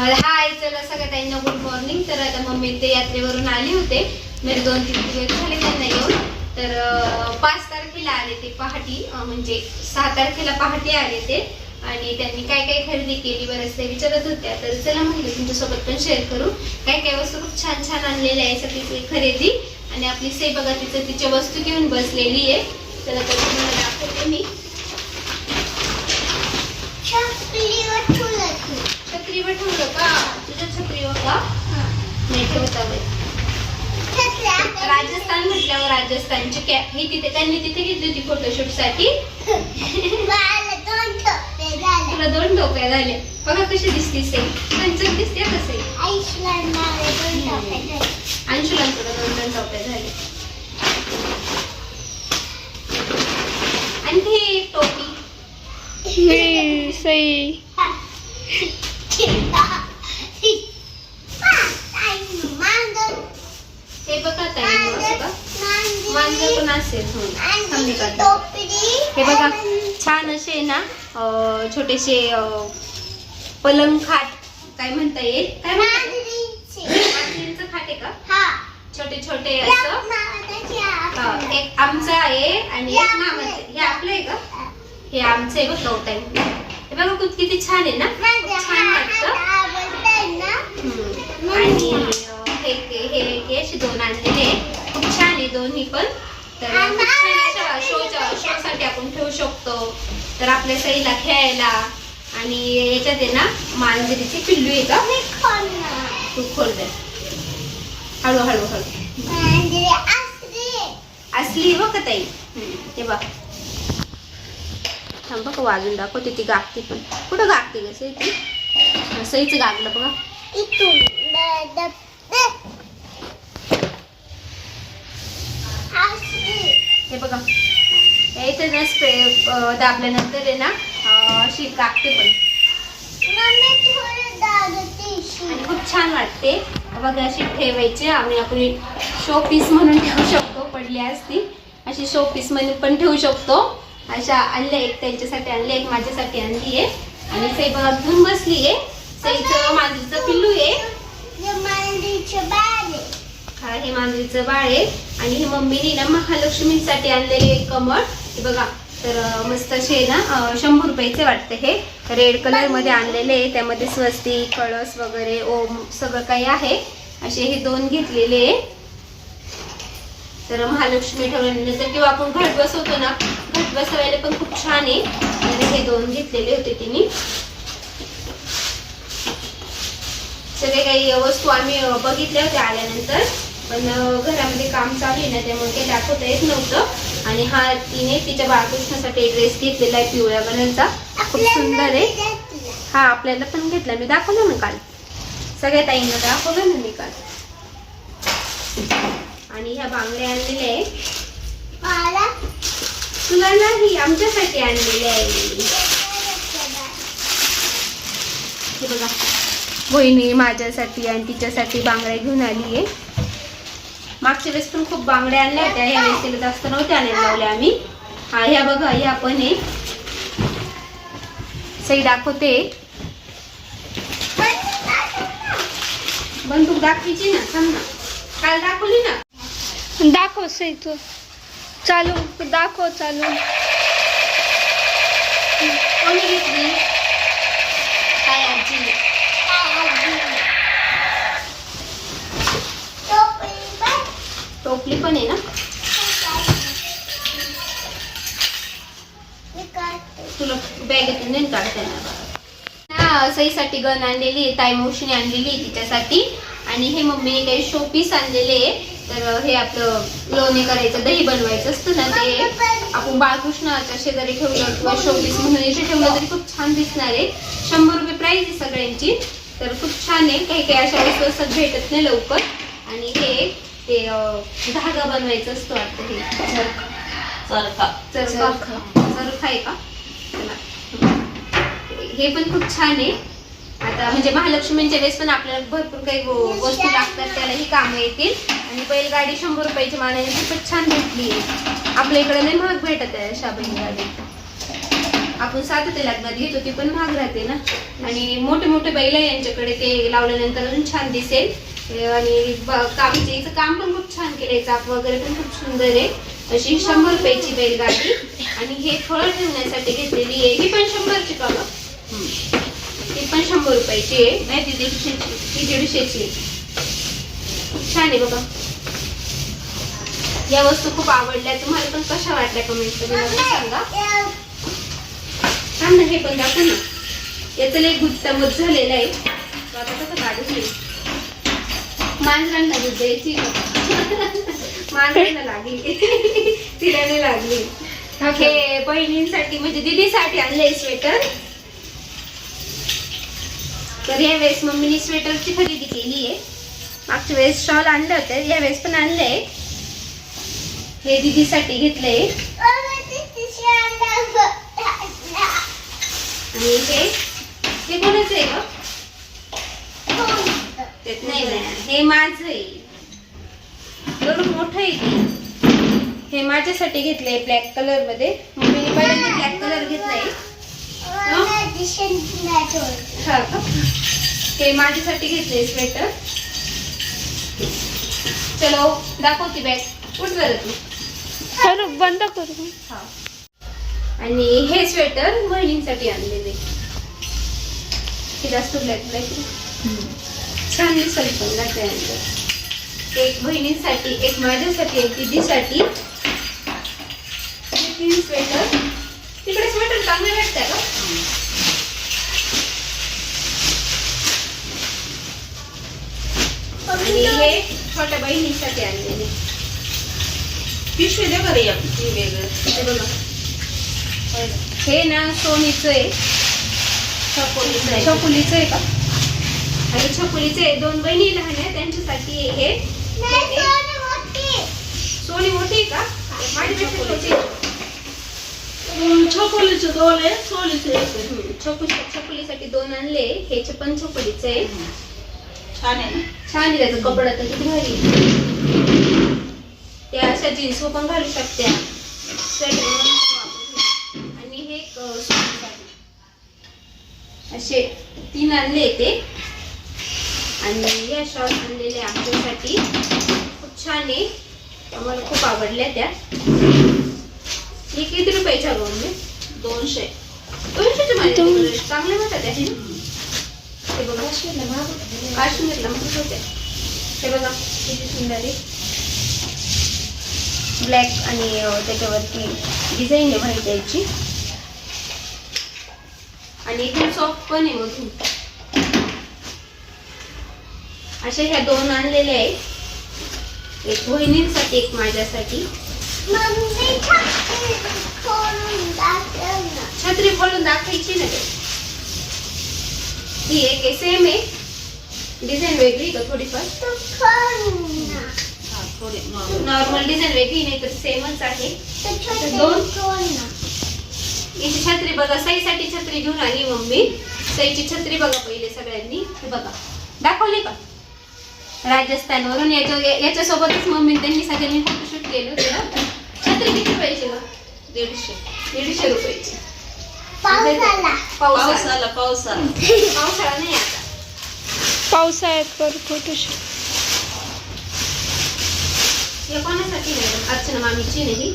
हाय, चला सगळ्यांना good morning. तर आता मम्मी ते यात्रेवरून आले होते. मेरे 2-3 दिवस झाले त्यांना येऊन. तर 5 तारखेला आले ते पहाटी, म्हणजे 6 तारखेला पहाटे आले ते. आणि त्यांनी काय काय खरेदी केली बरंच ते विचारत होत्या. तर चला म्हटलं तुमच्यासोबत पण शेअर करू. काय काय वस्तू खूप छान छान आणलेल्या आहे सगळी खरेदी. आणि आपली सई बघा तिच्या वस्तू घेऊन बसलेली आहे. चला तर तुम्हाला दाखवते मी. छत्रीवर ठेवलं का? तुझ्या छत्रीवर का? नाही ठेवता बाई. राजस्थान म्हटल्यावर राजस्थानची कॅप ही त्यांनी तिथे घेतली होती फोटोशूट साठी. तुला 2 टोप्या झाल्या. बघा कशी दिसतीस ते. चंचल दिसते कसे. अंशुला तुला 2 टोप्या झाल्या. आणि ही एक टोपी. सही. हे बघा ताई, मांजर पण असेल. हे बघा छान असे ना छोटेसे पलंग खाट काय म्हणता येईल. काय मांजरीचं खाट आहे का? छोटे छोटे असं. एक आमचं आहे आणि एक मामाचं. हे आपलं आहे का? हे आमचं आहे बघ ताई. हे बघा किती छान आहे ना. छान वाटतं. आणि हे असे 2 आणलेले खूप छान आहे दोन्ही पण. तर खूप छान शो साठी आपण ठेवू शकतो. तर आपल्या सईला खेळायला. आणि याच्यात आहे ना मांजरीचे पिल्लू आहे का? तू खोल दे हळू हळू हळू. असली बघ ताई. हे बघ थांब बघ वाजून दाखवते. ती गागते पण. कुठं गागते ग सई ती? सईचं गागलं बघा. हे बघा यायचं ना स्प्रे दाबल्यानंतर आहे ना अशी गागते पण. आणि खूप छान वाटते बघा. अशी ठेवायची आणि आपण शो पीस म्हणून ठेवू शकतो. पडली असती अशी शो पीस म्हणून पण ठेवू शकतो. अशा आणल्या. एक त्यांच्यासाठी आणले, एक माझ्यासाठी आणली आहे. आणि सई बघा घेऊन बसली आहे. सईचं मांजरीचं पिल्लू आहे. हा हे मांजरीचं बाळ आहे. आणि हे मम्मीने ना महालक्ष्मीसाठी आणलेले एक कमळ. हे बघा तर मस्त असे ना 100 रुपयाचे वाटते. हे रेड कलर मध्ये आणलेले आहे. त्यामध्ये स्वस्तिक कळस वगैरे ओम सगळं काही आहे. असे हे 2 घेतलेले आहे. तर महालक्ष्मी ठेवल्यानंतर किंवा आपण घट बसवतो ना, घट बसवायला पण खूप छान आहे. तर हे 2 घेतलेले होते तिने. सगळे काही वस्तू आम्ही बघितल्या होत्या आल्यानंतर. पण घरामध्ये काम चालू आहे ना त्यामुळे काही दाखवता येत नव्हतं. आणि हा तिने तिच्या बाळकृष्णासाठी ड्रेस घेतलेला आहे पिवळ्या कलरचा. खूप सुंदर आहे. हा आपल्याला पण घेतला. मी दाखवलं ना काल. सगळ्या ताईंना दाखवलं ना मी काल. आणि ह्या बांगड्या आणलेल्या आहे. तुला नाही आमच्यासाठी आणलेल्या आहे. हे बघा बहिणी माझ्यासाठी आणि तिच्यासाठी बांगड्या घेऊन आली आहे. मागच्या वेळेस पण खूप बांगड्या आणल्या होत्या. ह्या वेळेस तिला जास्त नव्हत्या आणायला लावल्या आम्ही. हा ह्या बघा ह्या पण आहे. सई दाखवते. बंदूक दाखवायची ना. थांब ना. काल दाखवली ना. दाखव सई तू. चालू दाखव चालू. कोणी घेतली? काय आजी? टोपली पण आहे ना. तुला बॅगेतून नाही काढता येणार. सईसाठी गन आणलेली, ताई मावशीने आणलेली तिच्यासाठी. आणि हे मम्मीने काही शो पीस आणलेले आहे. तर हे आपलं लोणी करायचं, दही बनवायचं असतं ना, ते आपण बाळकृष्णाच्या शेजारी ठेवलं किंवा शो पीस म्हणून इथे ठेवलं तरी खूप छान दिसणार आहे. 100 रुपये प्राइस आहे सगळ्यांची. तर खूप छान आहे. काही काही अशा वस्तू असतात भेटत नाही लवकर. आणि हे ते धागा बनवायचं असतं वाटतं. हे चरखा आहे का? हे पण खूप छान आहे. आता म्हणजे महालक्ष्मीच्या वेळेस पण आपल्याला भरपूर काही वस्तू लागतात, त्यालाही कामं येतील. आणि बैलगाडी 100 रुपयाची मानाने खूपच छान भेटली आहे. आपल्या इकडे नाही महाग भेटत आहे अशा बैलगाडी. आपण साधं ते लग्नात घेतो ती पण महाग राहते ना. आणि मोठे मोठे बैल आहे यांच्याकडे, ते लावल्यानंतर अजून छान दिसेल. आणि कावीचे इथं काम पण खूप छान केलंय, चाप वगैरे पण खूप सुंदर आहे. अशी 100 रुपयाची बैलगाडी. आणि हे फळं ठेवण्यासाठी घेतलेली आहे, ही पण 100ची का गं? ही पण 100 रुपयाची आहे. नाही ती 150ची. खूप छान आहे बघा. या वस्तू खूप आवडल्या. तुम्हाला पण कशा वाटल्या कमेंट मध्ये मला सांगा. थांब ना, हे पण दाखव ना. याचं लय गुत्तामत झालेलं आहे. आता कसं काढून घेऊ. मांजरांना दूध द्यायची, मांजरांना लागली, तिला नाही लागली. हे बहिणींसाठी म्हणजे दीदीसाठी आणलंय स्वेटर. तर या वेळेस मम्मीने स्वेटरची खरेदी केली आहे. मागच्या वेळेस शॉल आणलं होतं, या वेळेस पण आणलंय. हे दीदीसाठी घेतलंय. आणि हे कोणाचं आहे ग? नाही नाही, हे माझं आहे. बरोबर मोठं आहे ते. हे माझ्यासाठी घेतलंय ब्लॅक कलर मध्ये. मम्मीने पहिल्यांदा ब्लॅक कलर घेतलाय. हा का? हे माझ्यासाठी घेतलंय स्वेटर. चलो दाखवते बॅग. उठ जरा तू. खरं बंद करू. हा. आणि हे स्वेटर बहिणींसाठी आणलेले. हे जास्त ब्लॅक छान दिसेल पण घातल्यानंतर. एक बहिणींसाठी, एक माझ्यासाठी, एक दीदीसाठी. 3 स्वेटर. तिकडे स्वेटर चांगले भेटतात का? आणि हे छोट्या बहिणीसाठी आणलेले. पिशवी दे बरं या वेगळं. हे बघा, हे ना सोनीचं आहे. छकुलीचं आहे का? आणि छकुलीचे 2 बहिणी लहान आहेत, त्यांच्यासाठी हे. सोनी मोठी आहे का? माझ्यापेक्षा छोटी आहे. छकुलीचे 2 आहे, सोनीचे 1. छकुलीसाठी 2 आणले. हे पण छकुलीचं आहे. छान आहे ना? छान आहे त्याचा कपडा तर किती भारी आहे. त्या अशा जीन्स पण घालू शकत्या. आणि हे सोनीसाठी असे 3 आणले ते. आणि या शॉल आणलेले आमच्यासाठी. खूप छान आहे, आम्हाला खूप आवडल्या त्या. हे किती रुपयाच्या गं मम्मी? 200. 200च्या मध्ये चांगले होतात त्या. हे बघा, काश्मीरला मस्त होत्या. हे बघा किती सुंदर आहे. ब्लॅक आणि त्याच्यावरती डिझाईन आहे व्हाईट याची. आणि एकदम सॉफ्ट पण आहे मधून. अशा ह्या 2 आणलेल्या आहेत. एक बहिणींसाठी, एक माझ्यासाठी. छत्री खोलून दाखवायची ना. ही एक सेम आहे, डिझाईन वेगळी का थोडीफार? नॉर्मल डिझाईन वेगळी, नाही तर सेमच आहे. 2 याची छत्री बघा. सईसाठी छत्री घेऊन आली मम्मी. सईची छत्री बघा पहिले सगळ्यांनी. हे बघा, दाखवली का? राजस्थानवरून. याच्यासोबतच मम्मी त्यांनी सगळ्यांनी फोटोशूट केलं होतं. छत्री किती रुपयाची ग? 150 रुपयाची. पावसाला पावसाळा नाही आता. पावसाळ्यात कर फोटोशूट. हे कोणासाठी मॅडम? अर्चना मामीची नाही.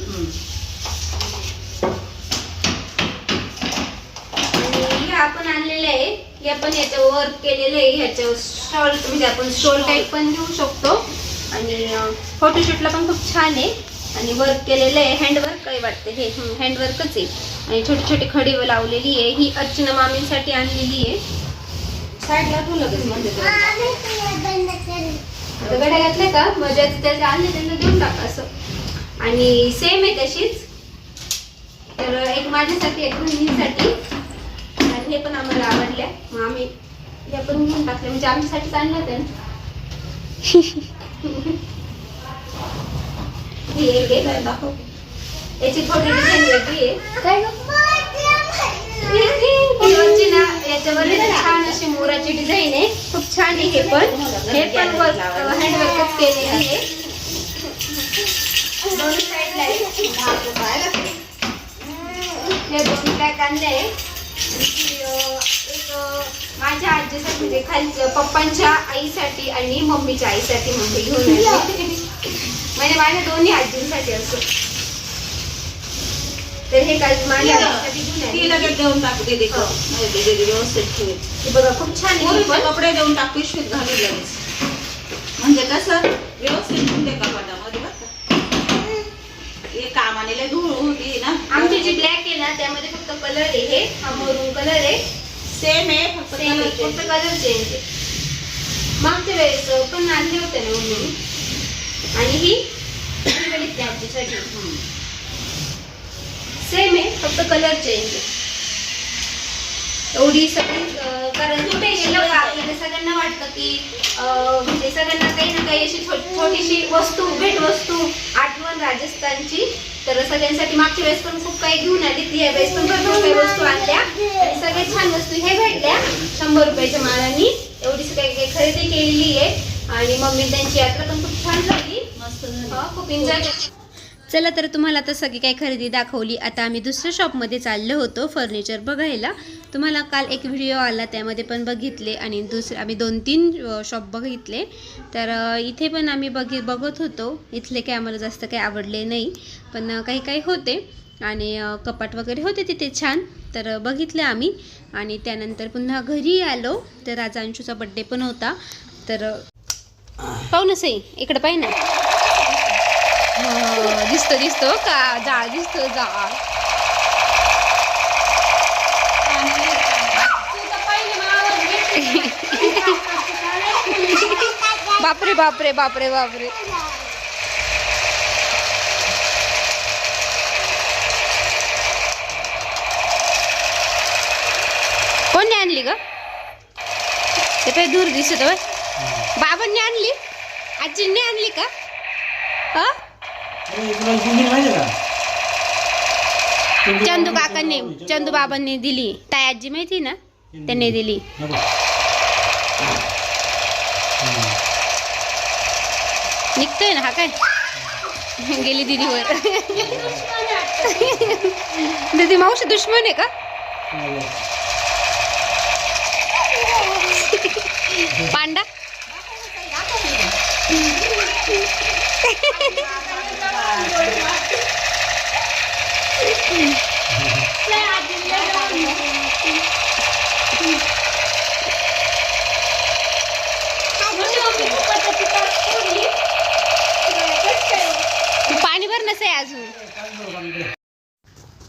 आणि हे आपण आणलेले आहे. हे आपण याच्यावर वर्क केलेलं आहे. ह्याच्यावर शॉल म्हणजे आपण शॉल टाईप पण घेऊ शकतो. आणि फोटोशूटला पण खूप छान आहे. आणि वर्क केलेलं आहे, हँडवर्क काय वाटतं हे? हँडवर्कच आहे. आणि छोटी छोटी खडी लावलेली आहे. ही अर्चना मामींसाठी आणलेली आहे. साईडला ठेवू लगेच म्हणजे आता गड्या घातल्या का मग त्याचे आणले त्यांना देऊन टाका असं. आणि सेम आहे तशीच. तर एक माझ्यासाठी, एक बहिणीसाठी. आणि हे पण आम्हाला आवडल्या, मग आम्ही हे पण घेऊन टाकले. म्हणजे आमच्यासाठीच आणलं होतं ना. ही एक आहे, दाखव. याची थोडी डिझाईन वेगळी आहे. काय ना याच्यावर छान अशी मोराची डिझाईन आहे. खूप छान आहे. हे पण हँडवर्कच केलेली आहे. 2 साईडला आहे. हे 2 ब्लॅक आणले आहे. एक माझ्या आजीसाठी म्हणजे खालच्या पप्पांच्या आईसाठी आणि मम्मीच्या आईसाठी म्हणजे घेऊन आले. म्हणजे माझ्या दोन्ही आजींसाठी असं. तर हे काल माझ्या आईसाठी घेऊन ती आले. लगेच देऊन टाकू दे व्यवस्थित ठेवेल. हे बघा खूप छान आहे. पोरीचे कपडे देऊन टाक पिशवीत घालून लगेच. म्हणजे कसं व्यवस्थित ठेवून दे कपाटामध्ये बरं का. हे कामाने लय धूळ होती ना. आमची जी ब्लॅक आहे ना त्यामध्ये फक्त कलर आहे. हे हा मरून कलर आहे. सेम आहे फक्त Same आहे, फक्त कलर चेंज आहे. मागच्या वेळेस पण आणले होते ना म्हणून. आणि ही गणितल्या आजीसाठी सेम आहे फक्त कलर चेंज आहे. एवढी सगळी कारण कुठे गेलो का आपल्याला सगळ्यांना वाटतं की म्हणजे सगळ्यांना काही ना काही अशी छोटीशी वस्तू भेटवस्तू आठवण राजस्थानची. तर सगळ्यांसाठी मागच्या वेळेस पण खूप काही घेऊन आली. या वेळेस पण भरपूर काही वस्तू आणल्या आणि सगळ्यात छान वस्तू हे भेटल्या 100 रुपयाच्या मालानी. एवढी काही खरेदी केलेली आहे आणि मम्मी त्यांची यात्रा पण खूप छान झाली. मस्त झालं. खूप एन्जॉय केली. चला तर तुम्हाला आता सगळी काही खरेदी दाखवली. आता आम्ही दुसऱ्या शॉपमध्ये चाललो होतो फर्निचर बघायला. तुम्हाला काल एक व्हिडिओ आला त्यामध्ये पण बघितले आणि आम्ही 2-3 शॉप बघितले. तर इथे पण आम्ही बघत होतो. इथले काही आम्हाला जास्त काही आवडले नाही पण काही काही होते आणि कपाट वगैरे होते तिथे छान. तर बघितले आम्ही आणि त्यानंतर पुन्हा घरी आलो. तर आज अंशूचा बड्डे पण होता. तर पाहू ना सई इकडे पाहि ना. दिसतो का जाळ दिसतो जाळ. बापरे बापरे बापरे बापरे. कोणी आणली ग ते पाय दूर दिसत. बाबांनी आणली आजींनी आणली का. हा चंदू काकांनी चंदू बाबांनी दिली. ताई आजी माहिती ना त्यांनी दिली. निघतोय ना हा काय गेली दीदीवर. दीदी मावशी दुश्मन आहे का. पांडा पाणी भर नसे अजून.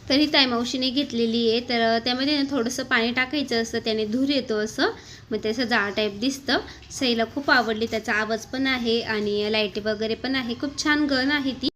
तरी ताई मावशीने घेतलेली आहे. तर त्यामध्ये थोडंसं पाणी टाकायचं असतं त्याने धूर येतो असं. मग त्याचं जाळ टाईप दिसतं. सईला खूप आवडली. त्याचा आवाज पण आहे आणि लाईटी वगैरे पण आहे. खूप छान गन आहे ती.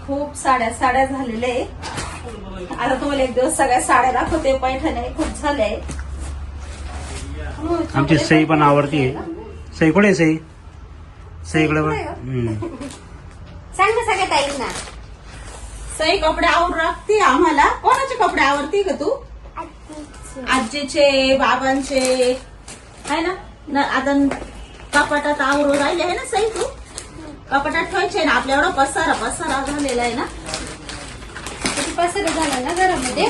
खूप साड्या झालेल्या आहे. आता तुम्हाला एक दिवस सगळ्या साड्या दाखवते. पैठण्या खूप झाल्या. आमची सई पण आवडती. सई कुठे सई सईकडे सांग ना सगळ्या ताईंना. सई कपडे आवडून राखते आम्हाला. कोणाचे कपडे आवडते का तू. आजीचे बाबांचे आहे ना. आता कपाटात आवरून राहिले आहे ना सई. तू कपाटात ठेवायचे ना. आपल्या एवढा पसारा झालेला आहे ना. पसारा झाला ना घरामध्ये.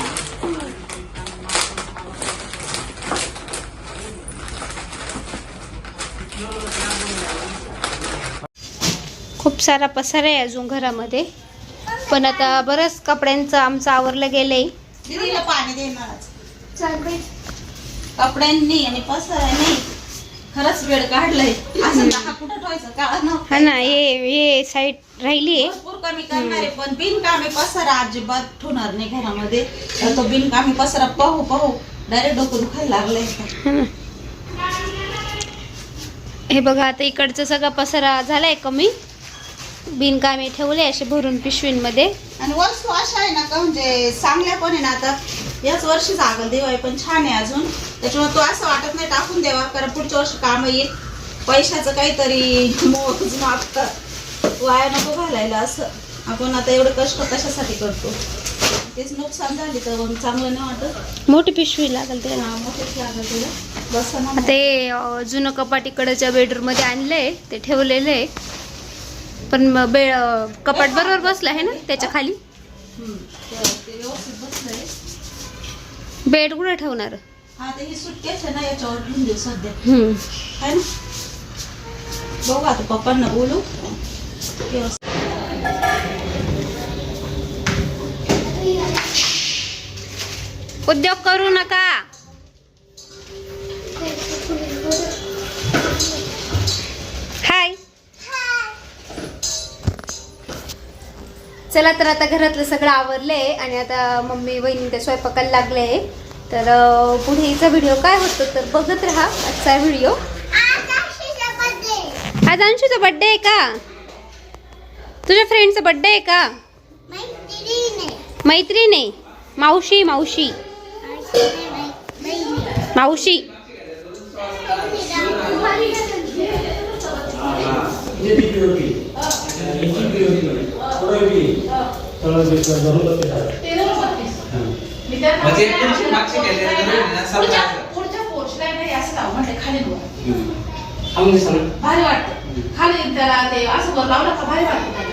खूप सारा पसारा आहे अजून घरामध्ये. पण आता बरंच कपड्यांचं आमचं आवरलं गेलंय. दीदीला पाणी देणार. कपड्यांनी आणि पसारांनी खरंच वेळ काढलाय. असं कुठं ठेवायचं का. हा ना हे साईड राहिली आहे. भरपूर कमी करणार आहे पण बिनकामी पसारा अजिबात ठेवणार नाही घरामध्ये. तर तो बिनकामी पसारा पाहू डायरेक्ट डोकं दुखायला लागलंय. हे बघा आता इकडचं सगळा पसारा झालाय कमी, बिनकामी ठेवले असे भरून पिशवींमध्ये. आणि वस्तू अशा आहे ना का म्हणजे चांगल्या पण आहे ना. आता याच वर्षी जागल दिवाळी पण छान आहे अजून, त्याच्यामुळे तो असं वाटत नाही टाकून द्यावा, कारण पुढच्या वर्षी काम येईल. पैशाचं काहीतरी मोजमाप वाया नको घालायला. असं आपण आता एवढं कष्ट कशासाठी करतो, तेच नुकसान झाली तर मग चांगलं नाही वाटत. मोठी पिशवी लागल त्याला. मोठेच लागल तिला बसा ना. ते जुनं कपाट इकडच्या बेडरूम मध्ये आणलंय, ते ठेवलेलं आहे. पण कपाट बरोबर बसलं आहे ना त्याच्या खाली. ते व्यवस्थित बसलंय. बेड कुठे ठेवणार? हा ते ही सुटकेस आहे ना, याच्यावर ठेवून देऊ सध्या हम्म. है ना. बघू आता पप्पांना बोलू. उद्योग करू नका. हाय. चला तर आता घरातलं सगळं आवरलंय आणि आता मम्मी वहिनी त्या स्वयंपाकाला लागले. तर पुढे हिचा व्हिडिओ काय होतो तर बघत राहा आजचा व्हिडिओ. आज अंशूचा बर्थडे आहे का? तुझ्या फ्रेंडचा बर्थडे आहे का? मैत्रीण मावशी मावशी मावशी. भारी वाटतं खाली त्याला ते असं वर लावलं का भारी वाटतं.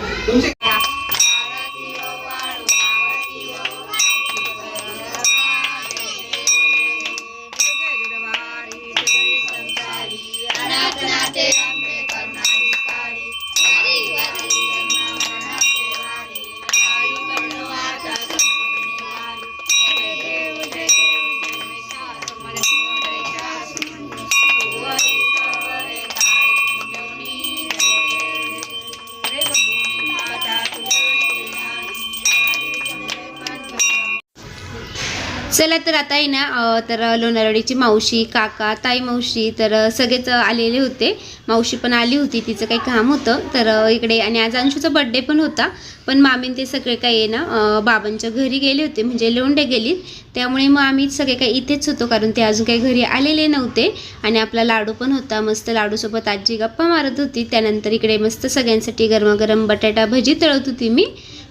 चला तर आता आहे ना तर लोणारवाडीची मावशी काका ताई मावशी तर सगळेच आलेले होते. मावशी पण आली होती, तिचं काही काम होतं तर इकडे. आणि आज अंशूचा बर्थडे पण होता, पण मामीन ते सगळे काही आहे ना बाबांच्या घरी गेले होते, म्हणजे लोंढे गेली. त्यामुळे मग आम्ही सगळे काही इथेच होतो, कारण ते अजून काही घरी आलेले नव्हते. आणि आपला लाडू पण होता, मस्त लाडूसोबत आजी गप्पा मारत होती. त्यानंतर इकडे मस्त सगळ्यांसाठी गरमागरम बटाटा भजी तळत होती मी.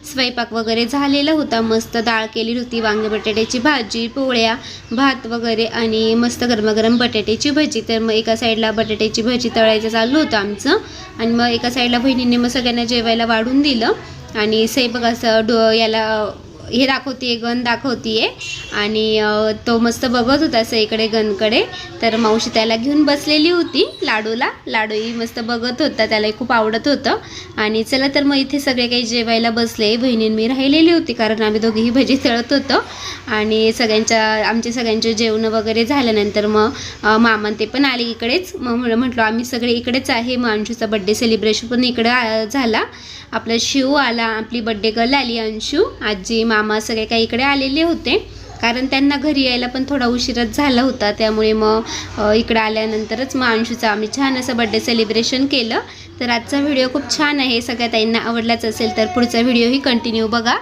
स्वयंपाक वगैरे झालेला होता, मस्त डाळ केली होती, वांगे बटाट्याची भाजी, पोळ्या, भात वगैरे आणि मस्त गरमागरम बटाट्याची भजी. तर मग एका साईडला बटाट्याची भजी तळायचं चालू होतं आमचं, आणि मग एका साईडला बहिणींनी मग सगळ्यांना जेवायला वाढून दिलं. आणि बघा असं याला हे दाखवते, गण दाखवतीये. आणि तो मस्त बघत होता इकडे गणकडे. तर मावशी त्याला घेऊन बसलेली होती लाडूही मस्त बघत होता, त्यालाही खूप आवडत होतं. आणि चला तर मग इथे सगळे काही जेवायला बसले. बहिणींनी मी राहिलेली होती, कारण आम्ही दोघेही भजी तळत होतो. आणि आमचे सगळ्यांचे जेवण वगैरे झाल्यानंतर मग मामा ते पण आले इकडेच. मग म्हटलं आम्ही सगळे इकडेच आहे. मग अंशूचा बड्डे सेलिब्रेशन पण इकडे झाला. आपला शिव आला, आपली बड्डे गर्ल आली अंशू, आजी मामा सगळे काही इकडे आलेले होते, कारण त्यांना घरी यायला पण थोडा उशीरच झाला होता. त्यामुळे मग इकडे आल्यानंतरच मग अंशूचा आम्ही छान असं बड्डे सेलिब्रेशन केलं. तर आजचा व्हिडिओ खूप छान आहे, सगळ्या ताईंना आवडलाच असेल तर पुढचा व्हिडिओही कंटिन्यू बघा.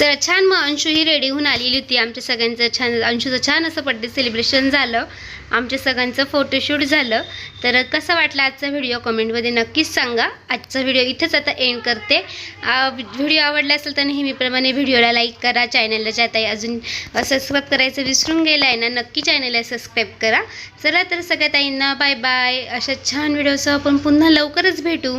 चला छान, मग अंशू ही रेडी होऊन आलेली होती. आमच्या सगळ्यांचं छान, अंशूचं छान असं बड्डे सेलिब्रेशन झालं, आमच्या सगळ्यांचं फोटोशूट झालं. तर कसा वाटला आजचा व्हिडिओ कमेंटमध्ये नक्कीच सांगा. आजचा व्हिडिओ इथेच आता एंड करते. व्हिडिओ आवडला असेल तर नेहमीप्रमाणे व्हिडिओला लाईक करा. चॅनलला ज्या ताई अजून सबस्क्राईब करायचं विसरून गेला आहे ना, नक्की चॅनलला सबस्क्राईब करा. चला तर सगळ्या ताईंना बाय बाय. अशा छान व्हिडिओसह आपण पुन्हा लवकरच भेटू.